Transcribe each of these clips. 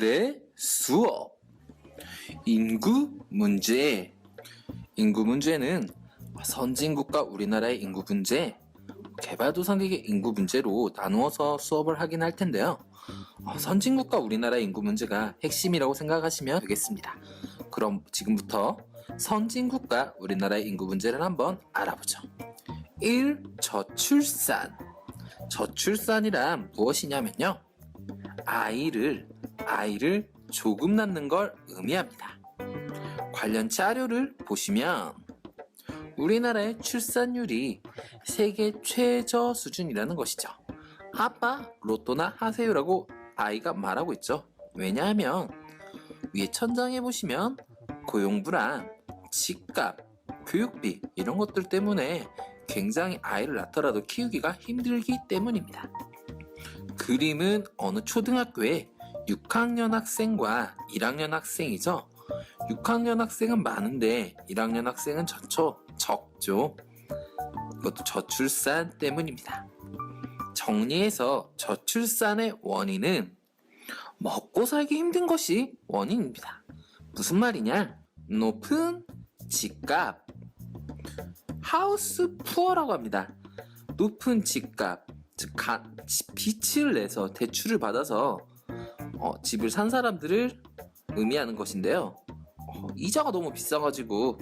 오늘의 수업 인구 문제. 인구 문제는 선진국과 우리나라의 인구 문제, 개발도상국의 인구 문제로 나누어서 수업을 하긴 할 텐데요. 선진국과 우리나라의 인구 문제가 핵심이라고 생각하시면 되겠습니다. 그럼 지금부터 선진국과 우리나라의 인구 문제를 한번 알아보죠. 1. 저출산. 저출산이란 무엇이냐면요, 아이를 조금 낳는 걸 의미합니다. 관련 자료를 보시면 우리나라의 출산율이 세계 최저 수준이라는 것이죠. 아빠 로또나 하세요라고 아이가 말하고 있죠. 왜냐하면 위에 천장에 보시면 고용불안, 집값, 교육비 이런 것들 때문에 굉장히 아이를 낳더라도 키우기가 힘들기 때문입니다. 그림은 어느 초등학교에 6학년 학생과 1학년 학생이죠. 6학년 학생은 많은데 1학년 학생은 적죠. 이것도 저출산 때문입니다. 정리해서 저출산의 원인은 먹고 살기 힘든 것이 원인입니다. 무슨 말이냐? 높은 집값, 하우스 푸어라고 합니다. 높은 집값, 즉 빚을 내서 대출을 받아서 집을 산 사람들을 의미하는 것인데요. 이자가 너무 비싸가지고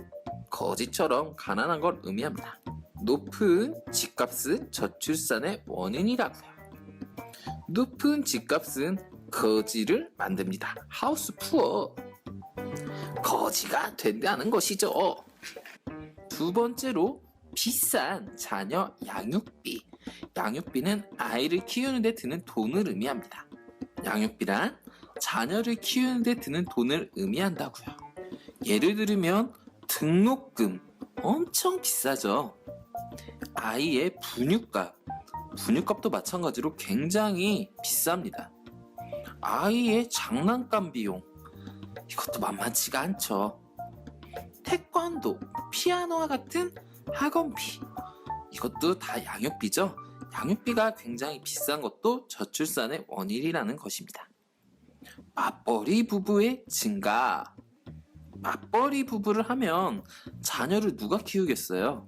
거지처럼 가난한 걸 의미합니다. 높은 집값은 저출산의 원인이라고요. 높은 집값은 거지를 만듭니다. 하우스 푸어, 거지가 된다는 것이죠. 두 번째로 비싼 자녀 양육비. 양육비는 아이를 키우는 데 드는 돈을 의미합니다. 양육비란 자녀를 키우는 데 드는 돈을 의미한다고요. 예를 들면 등록금 엄청 비싸죠. 아이의 분유값도 마찬가지로 굉장히 비쌉니다. 아이의 장난감 비용, 이것도 만만치가 않죠. 태권도, 피아노와 같은 학원비, 이것도 다 양육비죠. 양육비가 굉장히 비싼 것도 저출산의 원인이라는 것입니다. 맞벌이 부부의 증가. 맞벌이 부부를 하면 자녀를 누가 키우겠어요?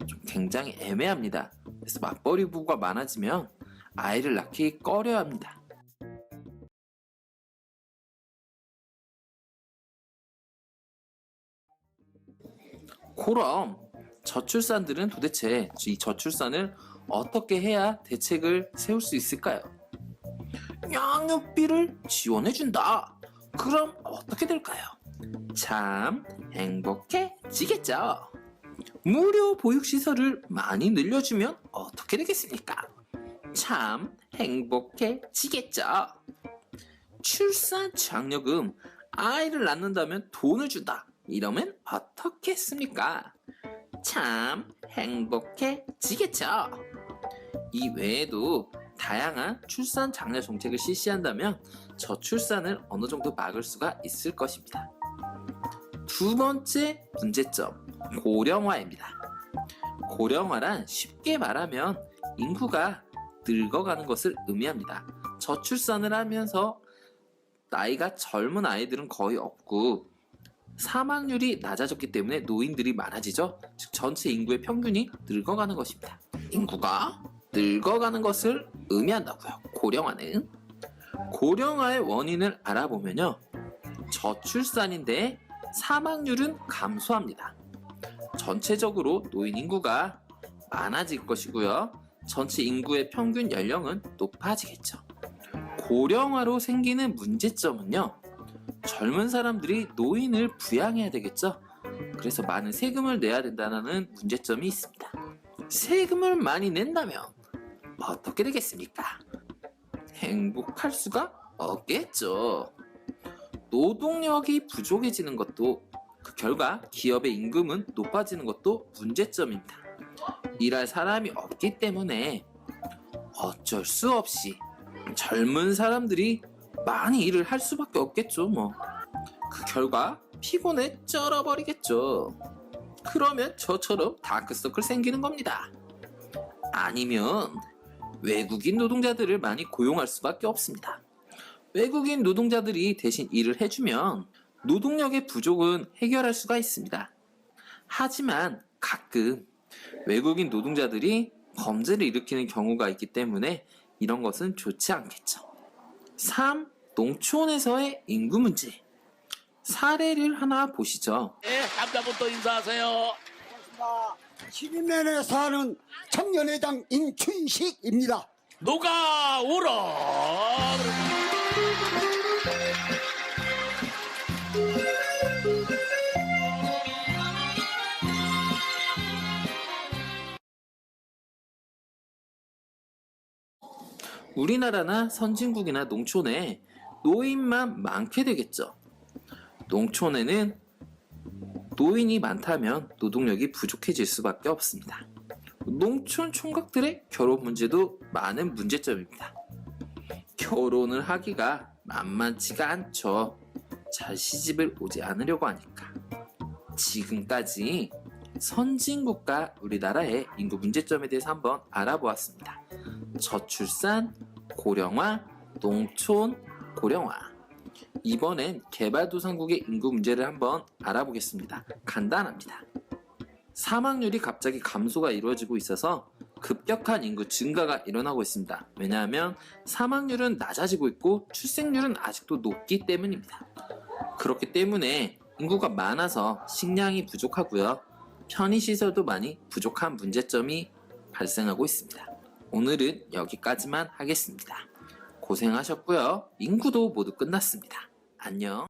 좀 굉장히 애매합니다. 그래서 맞벌이 부부가 많아지면 아이를 낳기 꺼려 합니다. 그럼 저출산들은 도대체 이 저출산을 어떻게 해야 대책을 세울 수 있을까요? 양육비를 지원해준다. 그럼 어떻게 될까요? 참 행복해지겠죠. 무료 보육시설을 많이 늘려주면 어떻게 되겠습니까? 참 행복해지겠죠. 출산 장려금, 아이를 낳는다면 돈을 준다. 이러면 어떻겠습니까? 참 행복해지겠죠. 이 외에도 다양한 출산 장려 정책을 실시한다면 저출산을 어느 정도 막을 수가 있을 것입니다. 두 번째 문제점, 고령화입니다. 고령화란 쉽게 말하면 인구가 늙어가는 것을 의미합니다. 저출산을 하면서 나이가 젊은 아이들은 거의 없고 사망률이 낮아졌기 때문에 노인들이 많아지죠. 즉 전체 인구의 평균이 늙어가는 것입니다. 인구가 늙어가는 것을 의미한다고요. 고령화는. 고령화의 원인을 알아보면요, 저출산인데 사망률은 감소합니다. 전체적으로 노인 인구가 많아질 것이고요. 전체 인구의 평균 연령은 높아지겠죠. 고령화로 생기는 문제점은요, 젊은 사람들이 노인을 부양해야 되겠죠. 그래서 많은 세금을 내야 된다는 문제점이 있습니다. 세금을 많이 낸다면 어떻게 되겠습니까? 행복할 수가 없겠죠. 노동력이 부족해지는 것도, 그 결과 기업의 임금은 높아지는 것도 문제점입니다. 일할 사람이 없기 때문에 어쩔 수 없이 젊은 사람들이 많이 일을 할 수밖에 없겠죠. 그 결과 피곤에 쩔어버리겠죠. 그러면 저처럼 다크서클 생기는 겁니다. 아니면 외국인 노동자들을 많이 고용할 수밖에 없습니다. 외국인 노동자들이 대신 일을 해주면 노동력의 부족은 해결할 수가 있습니다. 하지만 가끔 외국인 노동자들이 범죄를 일으키는 경우가 있기 때문에 이런 것은 좋지 않겠죠. 3. 농촌에서의 인구 문제. 사례를 하나 보시죠. 네, 남자분도 인사하세요. 시민면에 사는 청년회장 임춘식입니다. 누가 울어? 우리나라나 선진국이나 농촌에 노인만 많게 되겠죠. 농촌에는 노인이 많다면 노동력이 부족해질 수밖에 없습니다. 농촌 총각들의 결혼 문제도 많은 문제점입니다. 결혼을 하기가 만만치가 않죠. 잘 시집을 오지 않으려고 하니까. 지금까지 선진국과 우리나라의 인구 문제점에 대해서 한번 알아보았습니다. 저출산, 고령화, 농촌, 고령화. 이번엔 개발도상국의 인구 문제를 한번 알아보겠습니다. 간단합니다. 사망률이 갑자기 감소가 이루어지고 있어서 급격한 인구 증가가 일어나고 있습니다. 왜냐하면 사망률은 낮아지고 있고 출생률은 아직도 높기 때문입니다. 그렇기 때문에 인구가 많아서 식량이 부족하고요. 편의시설도 많이 부족한 문제점이 발생하고 있습니다. 오늘은 여기까지만 하겠습니다. 고생하셨고요. 인구도 모두 끝났습니다. 안녕.